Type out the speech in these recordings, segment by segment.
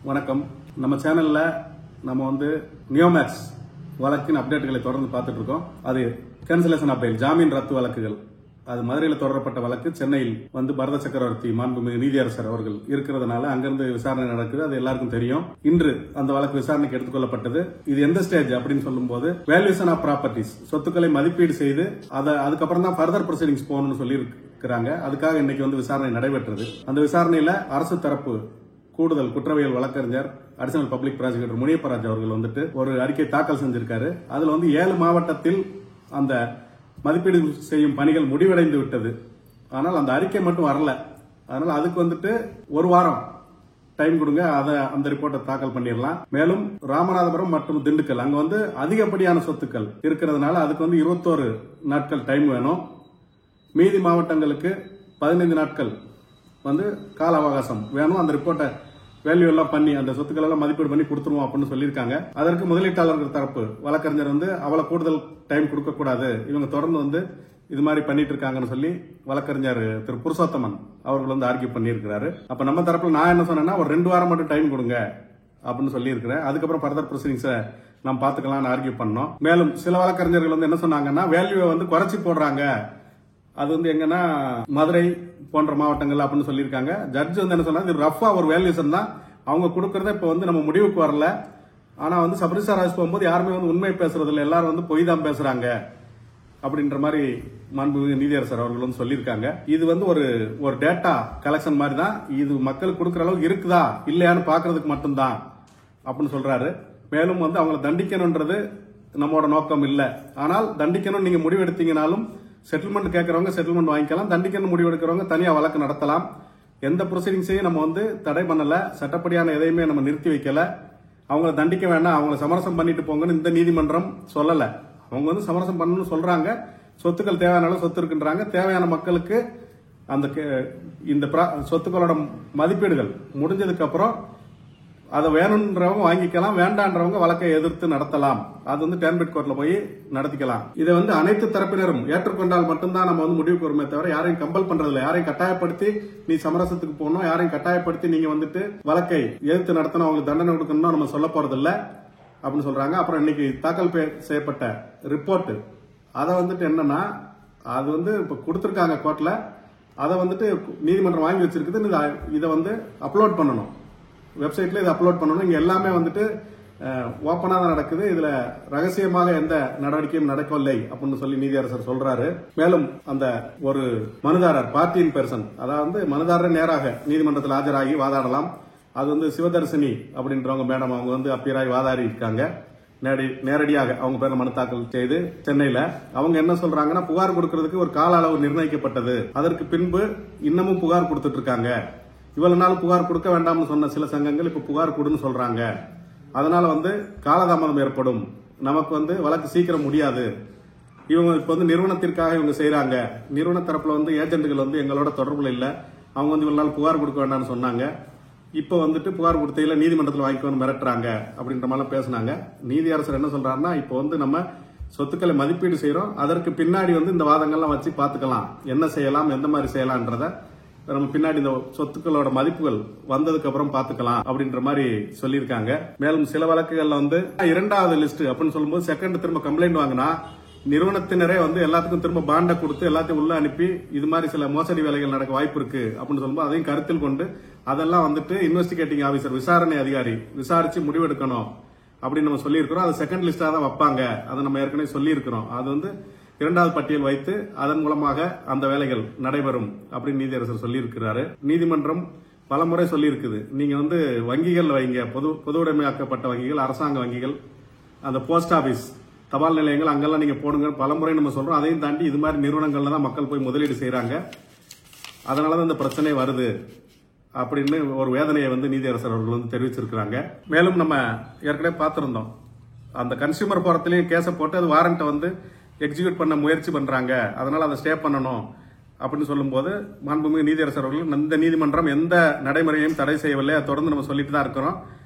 வணக்கம். நம்ம சேனல்ல நம்ம நியோமேக்ஸ் வழக்கின் அப்டேட்டுகளை தொடர்ந்து பார்த்துட்டு இருக்கோம். அது கேன்சலேஷன் ஆஃப் பெயில், ஜாமீன் ரத்து வழக்குகள். அது மதுரையில் தொடரப்பட்ட வழக்கு. சென்னையில் பரத சக்கரவர்த்தி மாண்புமிகு நீதியரசர் அவர்கள் இருக்கிறதுனால அங்கிருந்து விசாரணை நடக்குது. அது எல்லாருக்கும் தெரியும். இன்று அந்த வழக்கு விசாரணைக்கு எடுத்துக்கொள்ளப்பட்டது. இது எந்த ஸ்டேஜ் அப்படின்னு சொல்லும் போது, வேல்யூஷன் ஆஃப் ப்ராப்பர்ட்டிஸ், சொத்துக்களை மதிப்பீடு செய்து அதுக்கப்புறம் தான் ஃபர்தர் ப்ரொசீடிங்ஸ் போகணும்னு சொல்லி இருக்கிறாங்க. அதுக்காக இன்னைக்கு விசாரணை நடைபெற்றது. அந்த விசாரணையில அரசு தரப்பு கூடுதல் குற்றவியல் வழக்கறிஞர் அடிஷனல் பப்ளிக் ப்ராசிக்யூட்டர் முனியப்பராஜ் அவர்கள் ஒரு அறிக்கை தாக்கல் செஞ்சிருக்காரு. அதுல 7 மாவட்டத்தில் அந்த மதிப்பீடு செய்யும் பணிகள் முடிவடைந்து விட்டது. ஆனால் அந்த அறிக்கை மட்டும் வரல. அதனால அதுக்கு ஒரு வாரம் டைம் கொடுங்க, அந்த ரிப்போர்ட்டை தாக்கல் பண்ணிடலாம். மேலும் ராமநாதபுரம் மற்றும் திண்டுக்கல் அங்க அதிகப்படியான சொத்துக்கள் இருக்கிறதுனால அதுக்கு 21 நாட்கள் டைம் வேணும். மீதி மாவட்டங்களுக்கு 15 நாட்கள் கால அவகாசம் வேணும். அந்த ரிப்போர்ட்டை வேல்யூ எல்லாம் பண்ணி அந்த சொத்துக்கள் எல்லாம் மதிப்பீடு பண்ணி கொடுத்துருவோம் அப்படின்னு சொல்லியிருக்காங்க. அதற்கு முதலீட்டாளர்கள் தரப்பு வழக்கறிஞர் அவ்வளவு கூடுதல் டைம் கொடுக்க கூடாது, இவங்க தொடர்ந்து இது மாதிரி பண்ணிட்டு இருக்காங்கன்னு சொல்லி வழக்கறிஞர் திரு புருஷோத்தமன் அவர்கள் ஆர்கியூ பண்ணியிருக்கிறாரு. அப்ப நம்ம தரப்புல நான் என்ன சொன்னேன்னா, ஒரு 2 வாரம் மட்டும் டைம் கொடுங்க அப்படின்னு சொல்லி இருக்கிறேன். அதுக்கப்புறம் ஃபர்தர் ப்ரொசீடிங்ஸை நாம் பாத்துக்கலாம்னு ஆர்கியூ பண்ணோம். மேலும் சில வழக்கறிஞர்கள் என்ன சொன்னாங்கன்னா, வேல்யூவை குறைச்சி போடுறாங்க, அது எங்கன்னா மதுரை போன்ற மாவட்டங்கள் அப்படின்னு சொல்லியிருக்காங்க. ஜட்ஜ் என்ன சொன்னாங்க, இது ரஃபா ஒரு வேல்யூஷன் தான், அவங்க கொடுக்கறத இப்ப நம்ம முடிவுக்கு வரல. ஆனா சப்ரிஜிஸ்டார் ஆஃபீஸ் போகும்போது யாருமே உண்மை பேசுறது இல்லை, எல்லாரும் பொய் தான் பேசுறாங்க அப்படின்ற மாதிரி மாண்புமிகு நீதியரசர் அவர்கள் சொல்லியிருக்காங்க. இது ஒரு டேட்டா கலெக்ஷன் மாதிரி தான், இது மக்களுக்கு கொடுக்கற அளவுக்கு இருக்குதா இல்லையான்னு பாக்குறதுக்கு மட்டும்தான் அப்படின்னு சொல்றாரு. மேலும் அவங்களை தண்டிக்கணும்ன்றது நம்மளோட நோக்கம் இல்லை. ஆனால் தண்டிக்கணும் நீங்க முடிவெடுத்தீங்கனாலும் செட்டில்மெண்ட் கேட்கறவங்க செட்டில்மெண்ட் வாங்கிக்கலாம், தண்டிக்கணும் முடிவு எடுக்கிறவங்க தனியா வழக்கு நடத்தலாம். எந்த ப்ரொசீடிங்ஸையும் நம்ம தடை பண்ணல, சட்டப்படியான எதையுமே நம்ம நிறுத்தி வைக்கல. அவங்களை தண்டிக்க வேண்டாம், அவங்களை சமரசம் பண்ணிட்டு போங்கன்னு இந்த நீதிமன்றம் சொல்லல. அவங்க சமரசம் பண்ணணும்னு சொல்றாங்க. சொத்துக்கள் தேவையான சொத்து இருக்குன்றாங்க. தேவையான மக்களுக்கு இந்த சொத்துக்களோட மதிப்பீடுகள் முடிஞ்சதுக்கு அப்புறம் அதை வேணும்ன்றவங்க வாங்கிக்கலாம், வேண்டான்றவங்க வழக்கை எதிர்த்து நடத்தலாம். அது டேர்ன்பிட் கோர்ட்ல போய் நடத்திக்கலாம். இதை அனைத்து தரப்பினரும் ஏற்றுக்கொண்டால் மட்டும்தான் நம்ம முடிவுக்கு வருமே தவிர யாரையும் கம்பல் பண்றதில்லை. யாரையும் கட்டாயப்படுத்தி நீ சமரசத்துக்கு போகணும், யாரையும் கட்டாயப்படுத்தி நீங்க வழக்கை எதிர்த்து நடத்தணும், அவங்களுக்கு தண்டனை கொடுக்கணும் நம்ம சொல்ல போறதில்லை அப்படின்னு சொல்றாங்க. அப்புறம் இன்னைக்கு தாக்கல் செய்யப்பட்ட ரிப்போர்ட் அதை என்னன்னா, அது இப்ப கொடுத்திருக்காங்க கோர்ட்ல, அதை நீதிமன்றம் வாங்கி வச்சிருக்குது. இதை அப்லோட் பண்ணணும், வெப்சைட்ல இதை அப்லோட் பண்ணணும். இங்க எல்லாமே ஓப்பனா தான் நடக்குது. இதுல ரகசியமாக எந்த நடவடிக்கையும் நடக்கவில்லை அப்படின்னு சொல்லி நீதியரசர் சொல்றாரு. மேலும் அந்த ஒரு மனுதாரர் பார்ட்டியின் பெர்சன், அதாவது மனுதாரர் நேராக நீதிமன்றத்தில் ஆஜராகி வாதாடலாம். அது சிவதர்சினி அப்படின்றவங்க மேடம், அவங்க அப்பியராகி வாதாடி இருக்காங்க. நேரடியாக அவங்க பேர்ல மனு தாக்கல் செய்து சென்னையில அவங்க என்ன சொல்றாங்கன்னா, புகார் கொடுக்கறதுக்கு ஒரு கால அளவு நிர்ணயிக்கப்பட்டது, அதற்கு பின்பு இன்னமும் புகார் கொடுத்துட்டு இருக்காங்க. இவ்வளவு நாள் புகார் கொடுக்க வேண்டாம்னு சொன்ன சில சங்கங்கள் இப்ப புகார் கொடுன்னு சொல்றாங்க. அதனால காலதாமதம் ஏற்படும், நமக்கு வழக்கு சீக்கிரம் முடியாது. இவங்க இப்ப நிறுவனத்திற்காக இவங்க செய்யறாங்க. நிறுவன தரப்புல ஏஜென்ட்கள் எங்களோட தொடர்புல இல்ல, அவங்க இவ்வளவு நாள் புகார் கொடுக்க வேண்டாம்னு சொன்னாங்க. இப்ப புகார் கொடுத்தையில நீதிமன்றத்தில் வாங்கிக்கணும் மிரட்டுறாங்க அப்படின்ற மாதிரி பேசினாங்க. நீதியரசர் என்ன சொல்றாருன்னா, இப்ப நம்ம சொத்துக்களை மதிப்பீடு செய்யறோம், அதற்கு பின்னாடி இந்த வாதங்கள்லாம் வச்சு பாத்துக்கலாம், என்ன செய்யலாம் எந்த மாதிரி செய்யலாம்ன்றத நம்ம பின்னாடி இந்த சொத்துக்களோட மதிப்புகள் வந்ததுக்கு அப்புறம் பாத்துக்கலாம் அப்படின்ற மாதிரி சொல்லியிருக்காங்க. மேலும் சில வழக்குகள்ல இரண்டாவது லிஸ்ட் அப்படின்னு சொல்லும்போது செகண்ட் திரும்ப கம்ப்ளைண்ட் வாங்கினா நிறுவனத்தினரே எல்லாத்துக்கும் திரும்ப பாண்டை கொடுத்து எல்லாத்தையும் உள்ள அனுப்பி இது மாதிரி சில மோசடி வேலைகள் நடக்க வாய்ப்பு இருக்கு அப்படின்னு சொல்லும்போது அதையும் கருத்தில் கொண்டு அதெல்லாம் இன்வெஸ்டிகேட்டிங் ஆபீசர், விசாரணை அதிகாரி விசாரிச்சு முடிவெடுக்கணும் அப்படின்னு நம்ம சொல்லியிருக்கிறோம். அது செகண்ட் லிஸ்டா தான் வைப்பாங்க, அதை நம்ம ஏற்கனவே சொல்லியிருக்கிறோம். அது இரண்டாவது பட்டியல் வைத்து அதன் மூலமாக அந்த வேலைகள் நடைபெறும் அப்படின்னு நீதியரசர் சொல்லியிருக்கிறாரு. நீதிமன்றம் பலமுறை சொல்லியிருக்குது, நீங்க வங்கிகள் வைங்க, பொதுவுடைமையாக்கப்பட்ட வங்கிகள், அரசாங்க வங்கிகள், அந்த போஸ்ட் ஆபீஸ், தபால் நிலையங்கள், அங்கெல்லாம் நீங்க போடுங்க பலமுறை நம்ம சொல்றோம். அதையும் தாண்டி இது மாதிரி நிறுவனங்கள்ல தான் மக்கள் போய் முதலீடு செய்யறாங்க, அதனாலதான் இந்த பிரச்சனை வருது அப்படின்னு ஒரு வேதனையை நீதியரசர் அவர்கள் தெரிவிச்சிருக்கிறாங்க. மேலும் நம்ம ஏற்கனவே பார்த்திருந்தோம், அந்த கன்சியூமர் போரத்திலையும் கேஸை போட்டு அது வாரண்ட்டை எக்ஸிக்யூட் பண்ண முயற்சி பண்றாங்க, அதனால அதை ஸ்டே பண்ணணும் அப்படின்னு சொல்லும்போது மாண்புமிகு நீதியரசர் அவர்கள் இந்த நீதிமன்றம் எந்த நடைமுறையையும் தடை செய்யவில்லை, தொடர்ந்து நம்ம சொல்லிட்டு தான் இருக்கிறோம்.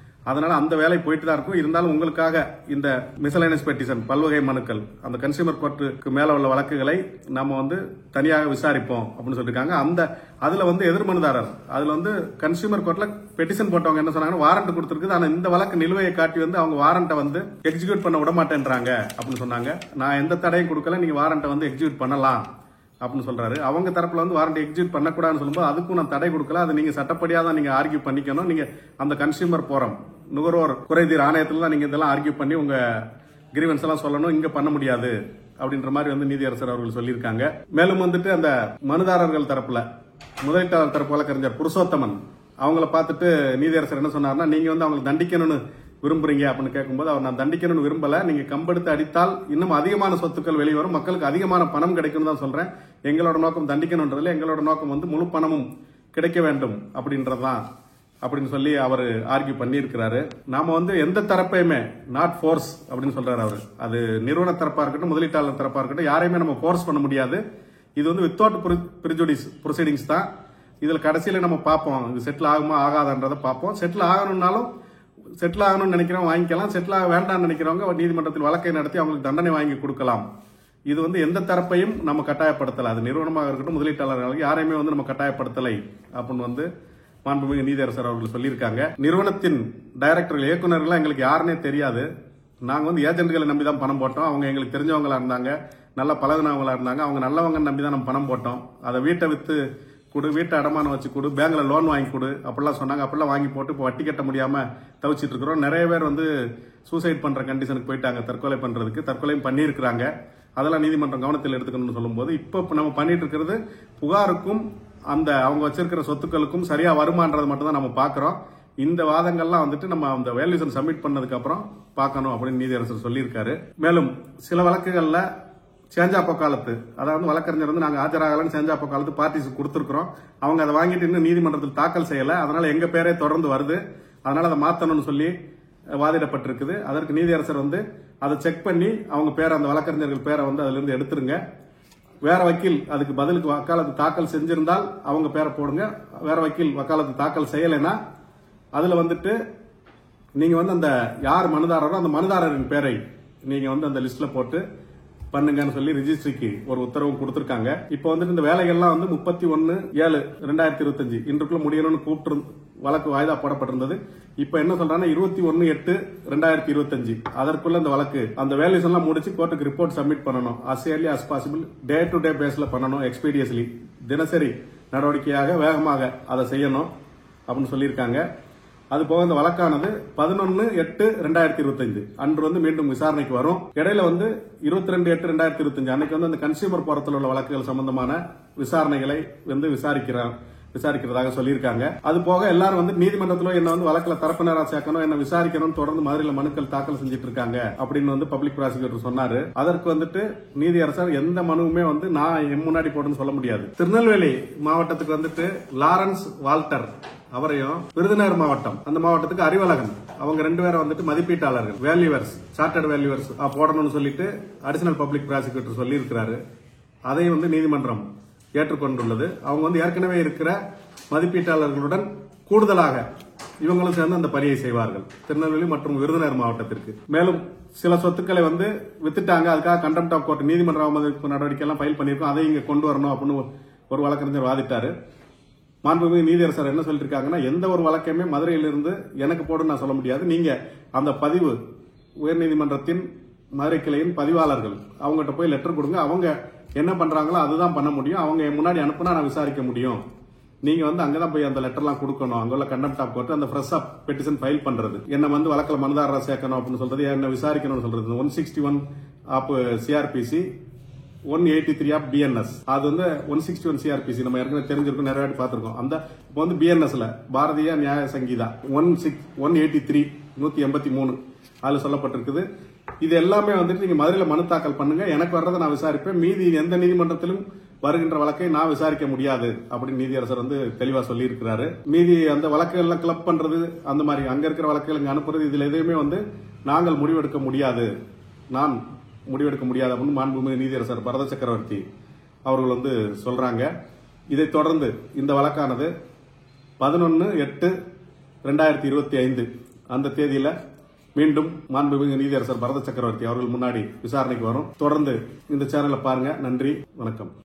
அதனால அந்த வேலை போயிட்டு தான் இருக்கும். இருந்தாலும் உங்களுக்காக இந்த மிசலேனியஸ் பெட்டிஷன் பல்வகை மனுக்கள் அந்த கன்சியூமர் கோர்ட்டுக்கு மேல உள்ள வழக்குகளை நம்ம வந்து தனியாக விசாரிப்போம் அப்படின்னு சொல்லியிருக்காங்க. அதுல வந்து எதிர் மனுதாரர் அதுல வந்து கன்சியூமர் கோர்ட்ல பெட்டிஷன் போட்டவங்க என்ன சொன்னாங்க, வாரண்ட் கொடுத்திருக்குது. ஆனா இந்த வழக்கு நிலுவையை காட்டி வந்து அவங்க வாரண்ட்டை வந்து எக்ஸிக்யூட் பண்ண விட மாட்டேன்றாங்க அப்படின்னு சொன்னாங்க. நான் எந்த தடையும் கொடுக்கல, நீங்க வாரண்ட்டை வந்து எக்ஸிக்யூட் பண்ணலாம் அப்படின்னு சொல்றாரு. அவங்க தரப்புல வந்து வாரண்ட் எக்ஸிக்யூட் பண்ணக்கூடாதுன்னு சொல்லும்போது அதுக்கும் நான் தடை கொடுக்கல, அது நீங்க சட்டப்படியா தான் நீங்க ஆர்கியூ பண்ணிக்கணும். நீங்க அந்த கன்சியூமர் போரம் நுகர்வோர் குறைதீர் ஆணையத்துல தான் நீங்க இதெல்லாம் ஆர்கியூ பண்ணி உங்க கிரீவன்ஸ் எல்லாம் சொல்லணும், இங்க பண்ண முடியாது அப்படின்ற மாதிரி வந்து நீதியரசர் அவர்கள் சொல்லியிருக்காங்க. மேலும் வந்துட்டு அந்த மனுதாரர்கள் தரப்புல முதலீட்டாளர் தரப்பு வழக்கறிஞர் புருஷோத்தமன் அவங்கள பார்த்துட்டு நீதியரசர் என்ன சொன்னார்னா, நீங்க வந்து அவங்களை தண்டிக்கணும்னு விரும்புறீங்க அப்படின்னு கேட்கும்போது அவர் நான் தண்டிக்கணும்னு விரும்பல, நீங்க கம்பெடுத்து அடித்தால் இன்னும் அதிகமான சொத்துக்கள் வெளிவரும், மக்களுக்கு அதிகமான பணம் கிடைக்கும் தான் சொல்றேன். எங்களோட நோக்கம் தண்டிக்கணும்ன்றதுல எங்களோட நோக்கம் வந்து முழு பணமும் கிடைக்க வேண்டும் அப்படின்றதுதான் அப்படின்னு சொல்லி அவர் ஆர்கியூ பண்ணியிருக்கிறாரு. நாம வந்து எந்த தரப்பையுமே நாட் ஃபோர்ஸ் அப்படின்னு சொல்றாரு அவர். அது நிறுவன தரப்பா இருக்கட்டும் முதலீட்டாளர் தரப்பா இருக்கட்டும் யாரையுமே நம்ம ஃபோர்ஸ் பண்ண முடியாது. இது வந்து வித்தவுட் பிரிஜுடிஸ் ப்ரொசீடிங்ஸ் தான். இதுல கடைசியில நம்ம பார்ப்போம் இது செட்டில் ஆகுமா ஆகாதன்றதை பார்ப்போம். செட்டில் ஆகணும்னாலும் செட்டில் ஆகணும்னு நினைக்கிறவங்க வாங்கிக்கலாம், செட்டில் ஆக வேண்டாம்னு நினைக்கிறவங்க நீதிமன்றத்தில் வழக்கை நடத்தி அவங்களுக்கு தண்டனை வாங்கி கொடுக்கலாம். இது வந்து எந்த தரப்பையும் நம்ம கட்டாயப்படுத்தலை, அது நிறுவனமாக இருக்கட்டும் முதலீட்டாளர்களுக்கு யாரையுமே வந்து நம்ம கட்டாயப்படுத்தலை அப்படின்னு வந்து மாண்புமிகு நீதியரசர் அவர்கள் சொல்லியிருக்காங்க. நிறுவனத்தின் டைரக்டர்கள் இயக்குநர்கள் எங்களுக்கு யாருன்னே தெரியாது, நாங்க வந்து ஏஜென்ட்களை நம்பி தான் பணம் போட்டோம். அவங்க எங்களுக்கு தெரிஞ்சவங்களா இருந்தாங்க, நல்ல பழகுனவங்களா இருந்தாங்க, அவங்க நல்லவங்க நம்பி தான் நம்ம பணம் போட்டோம். அதை வீட்டை வித்து கொடு, வீட்டை அடமானம் வச்சு கொடு, பேங்க்ல லோன் வாங்கி கொடு அப்படிலாம் சொன்னாங்க. அப்படிலாம் வாங்கி போட்டு இப்போ வட்டி கட்ட முடியாம தவிச்சிட்டு இருக்கிறோம். நிறைய பேர் வந்து சூசைட் பண்ற கண்டிஷனுக்கு போயிட்டாங்க, தற்கொலை பண்றதுக்கு, தற்கொலையும் பண்ணியிருக்கிறாங்க. அதெல்லாம் நீதிமன்றம் கவனத்தில் எடுத்துக்கணும்னு சொல்லும்போது இப்போ நம்ம பண்ணிட்டு இருக்கிறது புகாருக்கும் அந்த அவங்க வச்சிருக்கிற சொத்துக்களுக்கும் சரியா வருமானது மட்டும் தான் நம்ம பாக்குறோம். இந்த வாதங்கள்லாம் வந்துட்டு நம்ம அந்த வேல்யூஷன் சப்மிட் பண்ணதுக்கு அப்புறம் பார்க்கணும் அப்படின்னு நீதியரசர் சொல்லியிருக்காரு. மேலும் சில வழக்குகள்ல சேஞ்சாப்போ காலத்து, அதாவது வழக்கறிஞர் வந்து நாங்க ஆஜராகலன்னு சேஞ்சாப்போ காலத்து பார்ட்டிஸ் கொடுத்திருக்கிறோம். அவங்க அதை வாங்கிட்டு இன்னும் நீதிமன்றத்தில் தாக்கல் செய்யல, அதனால எங்க பேரே தொடர்ந்து வருது, அதனால அதை மாத்தணும்னு சொல்லி வாதிடப்பட்டிருக்குது. அதற்கு நீதியரசர் வந்து அதை செக் பண்ணி அவங்க பேரை, அந்த வழக்கறிஞர்கள் பேரை வந்து அதுல இருந்து எடுத்துருங்க, வேற வக்கீல் அதுக்கு பதிலுக்கு வக்காலத்து தாக்கல் செஞ்சிருந்தால் அவங்க பேரை போடுங்க, வேற வக்கீல் வக்காலத்து தாக்கல் செய்யலைன்னா அதுல வந்துட்டு நீங்க வந்து அந்த யார் மனுதாரரோ அந்த மனுதாரரின் பேரை நீங்க வந்து அந்த லிஸ்ட்ல போட்டு பண்ணுங்கன்னு சொல்லி ரிஜிஸ்ட்ரிக்கு ஒரு உத்தரவு கொடுத்திருக்காங்க. இப்போ வந்துட்டு இந்த வேலைகள்லாம் வந்து 31/7/2025 இன்றுக்குள்ள முடியணும்னு கூப்பிட்டு வழக்கு வாய்தா போடப்பட்டிருந்தது. இப்ப என்ன சொல்றாங்கன்னா 21/8/2025 அதற்குள்ள இந்த வழக்கு அந்த வேல்யூஸ் எல்லாம் முடிச்சு கோர்ட்டுக்கு ரிப்போர்ட் சப்மிட் பண்ணணும். as early as possible, day to day பேஸ்ல பண்ணணும், எக்ஸ்பீடியஸ்லி தினசரி நடவடிக்கையாக வேகமாக அதை செய்யணும் அப்படின்னு சொல்லியிருக்காங்க. அது போக இந்த வழக்கானது 11/8/2025 அன்று வந்து மீண்டும் விசாரணைக்கு வரும். இடையில வந்து 22/8/2025 அன்னைக்கு வந்து அந்த கன்சியூமர் போரத்தில் உள்ள வழக்குகள் சம்பந்தமான விசாரணைகளை வந்து விசாரிக்கிறதாக சொல்லியிருக்காங்க. அது போக எல்லாரும் வந்து நீதிமன்றத்தில் என்ன வந்து வழக்குல தரப்பினரா சேர்க்கணும், என்ன விசாரிக்கணும், தொடர்ந்து மதுரையில் மனுக்கள் தாக்கல் செஞ்சிட்டு இருக்காங்க அப்படின்னு வந்து பப்ளிக் ப்ராசிக்யூட்டர் சொன்னாரு. அதற்கு வந்துட்டு நீதியரசர் எந்த மனுவுமே வந்து நான் முன்னாடி போடுன்னு சொல்ல முடியாது. திருநெல்வேலி மாவட்டத்துக்கு வந்துட்டு லாரன்ஸ் வால்டர் அவரையும், விருதுநகர் மாவட்டம் அந்த மாவட்டத்துக்கு அறிவழகன் அவங்க 2 பேரும் வந்துட்டு மதிப்பீட்டாளர்கள், வேல்யூவர்ஸ், சார்ட்டர்ட் வேல்யூவர்ஸ் போடணும்னு சொல்லிட்டு அடிஷனல் பப்ளிக் ப்ராசிக்யூட்டர் சொல்லி இருக்கிறாரு. அதை வந்து நீதிமன்றம் ஏற்றுக்கொண்டுள்ளது. அவங்க வந்து ஏற்கனவே இருக்கிற மதிப்பீட்டாளர்களுடன் கூடுதலாக இவங்களும் சேர்ந்து அந்த பணியை செய்வார்கள் திருநெல்வேலி மற்றும் விருதுநகர் மாவட்டத்திற்கு. மேலும் சில சொத்துக்களை வந்து வித்துட்டாங்க, அதுக்காக கண்டெம்ட் ஆஃப் கோர்ட் நீதிமன்ற அவமதிப்பு நடவடிக்கை எல்லாம் ஃபைல் பண்ணிருக்கோம், அதை இங்க கொண்டு வரணும் அப்படின்னு ஒரு வழக்கறிஞர் வாதிட்டாரு. மாண்புமிகு நீதியரசர் என்ன சொல்லிருக்காங்கன்னா, எந்த ஒரு வழக்கையுமே மதுரையிலிருந்து எனக்கு போடுன்னு நான் சொல்ல முடியாது, நீங்க அந்த பதிவு உயர்நீதிமன்றத்தின் மதுரை கிளையின் பதிவாளர்கள் அவங்ககிட்ட போய் லெட்டர் கொடுங்க, அவங்க என்ன பண்றாங்களோ அதுதான் பண்ண முடியும், அவங்க முன்னாடி அனுப்புனா நான் விசாரிக்க முடியும், நீங்க வந்து அங்கதான் போய் அந்த லெட்டர்லாம் கொடுக்கணும், அங்க உள்ள கண்டெம்ட் ஆஃப் கோர்ட் அந்த ஃப்ரெஷ் ஆஃப் பெட்டிஷன் ஃபைல் பண்றது, என்ன வந்து வழக்கில் மனுதாரரா சேர்க்கணும் அப்படின்னு சொல்றது, என்ன விசாரிக்கணும்னு சொல்றது 161 ஆப் சிஆர்பிசி 183 ஆப் பிஎன்எஸ், அது வந்து 161 சிஆர்பிசி நம்ம ஏற்கனவே தெரிஞ்சிருக்கோம், நிறைய வாட்டி பார்த்திருக்கோம். அந்த இப்போ வந்து பிஎன்எஸ்ல பாரதிய நியாய சங்கீதா 183 183 அதுல சொல்லப்பட்டிருக்குது. இது எல்லாமே வந்துட்டு நீங்க மதுரையில் மனு தாக்கல் பண்ணுங்க, எனக்கு வர்றதை நான் விசாரிப்பேன், மீதி எந்த நீதிமன்றத்திலும் வருகின்ற வழக்கை நான் விசாரிக்க முடியாது அப்படின்னு நீதியரசர் வந்து தெளிவா சொல்லி இருக்கிறாரு. மீதி அந்த வழக்குகள் எல்லாம் கிளப் பண்றது, அந்த மாதிரி அங்க இருக்கிற வழக்குகள் இங்க அனுப்புறது, இதுல எதுவுமே வந்து நாங்கள் முடிவெடுக்க முடியாது, நான் முடிவெடுக்க முடியாது அப்படின்னு மாண்புமிகு நீதியரசர் பரத சக்கரவர்த்தி அவர்கள் வந்து சொல்றாங்க. இதைத் தொடர்ந்து இந்த வழக்கானது 11/8/2025 அந்த தேதியில மீண்டும் மாண்புமிகு நீதியரசர் பரத சக்கரவர்த்தி அவர்கள் முன்னாடி விசாரணைக்கு வரும். தொடர்ந்து இந்த சேனலை பாருங்க. நன்றி, வணக்கம்.